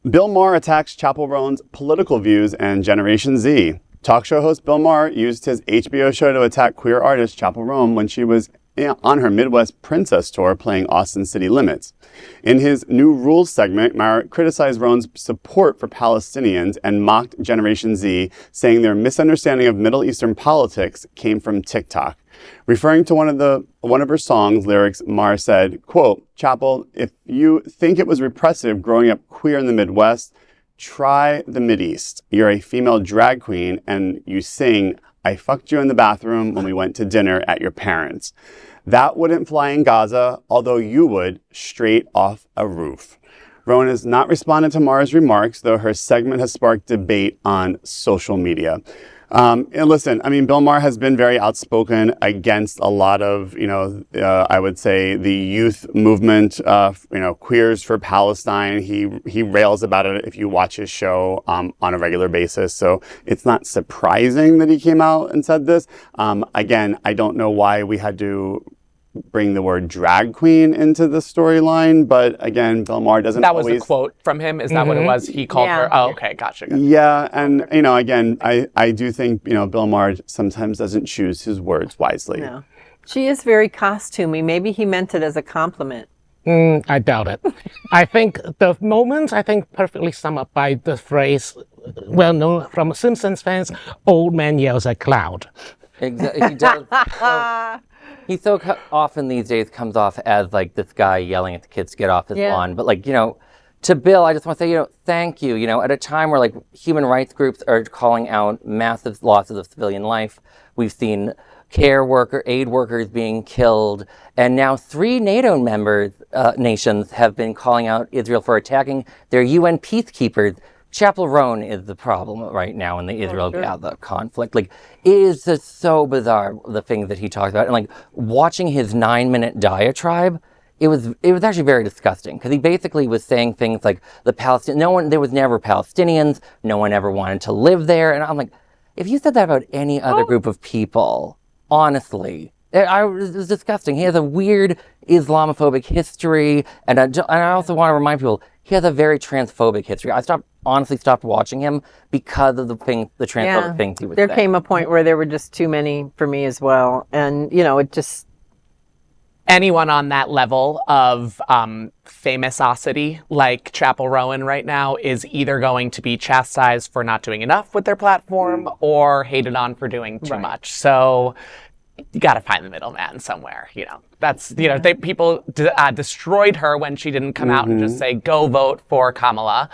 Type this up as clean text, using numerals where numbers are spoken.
Bill Maher attacks Chappell Roan's political views and Generation Z. Talk show host Bill Maher used his HBO show to attack queer artist Chappell Roan when she was on her Midwest Princess tour playing Austin City Limits. In his New Rules segment, Maher criticized Roan's support for Palestinians and mocked Generation Z, saying their misunderstanding of Middle Eastern politics came from TikTok. Referring to one of her songs lyrics, Maher said, quote, "Chappell, if you think it was repressive growing up queer in the Midwest, try the Mideast. You're a female drag queen and you sing, 'I fucked you in the bathroom when we went to dinner at your parents'. That wouldn't fly in Gaza, although you would, straight off a roof." Roan has not responded to Maher's remarks, though her segment has sparked debate on social media. And listen, I mean, Bill Maher has been very outspoken against a lot of, I would say the youth movement, Queers for Palestine. He rails about it if you watch his show on a regular basis. So it's not surprising that he came out and said this. Again, I don't know why we had to bring the word drag queen into the storyline, but again, Bill Maher doesn't That was always... a quote from him? Is that what it was? He called her? Oh, okay, gotcha. Yeah, and, again, I do think, Bill Maher sometimes doesn't choose his words wisely. No. She is very costumey. Maybe he meant it as a compliment. I doubt it. I think the moments, perfectly sum up by the phrase, well known from Simpsons fans, old man yells at cloud. Exactly. He does. He so often these days comes off as like this guy yelling at the kids to get off his lawn. But to Bill, I just want to say, thank you. At a time where like human rights groups are calling out massive losses of civilian life, we've seen aid workers being killed, and now 3 NATO nations have been calling out Israel for attacking their UN peacekeepers. Chappell Roan is the problem right now in the Israel-Gaza conflict. Like, it is just so bizarre, the things that he talks about. And like, watching his 9-minute diatribe, it was actually very disgusting, because he basically was saying things like there was never Palestinians, no one ever wanted to live there. And I'm like, if you said that about any other group of people, honestly, it was disgusting. He has a weird Islamophobic history, and I also want to remind people, he has a very transphobic history. I honestly stopped watching him because of the transphobic things he was saying. There came a point where there were just too many for me as well. And, it just... Anyone on that level of famousity, like Chappell Roan right now, is either going to be chastised for not doing enough with their platform or hated on for doing too much. So you got to find the middleman somewhere, That's, people destroyed her when she didn't come out and just say, go vote for Kamala.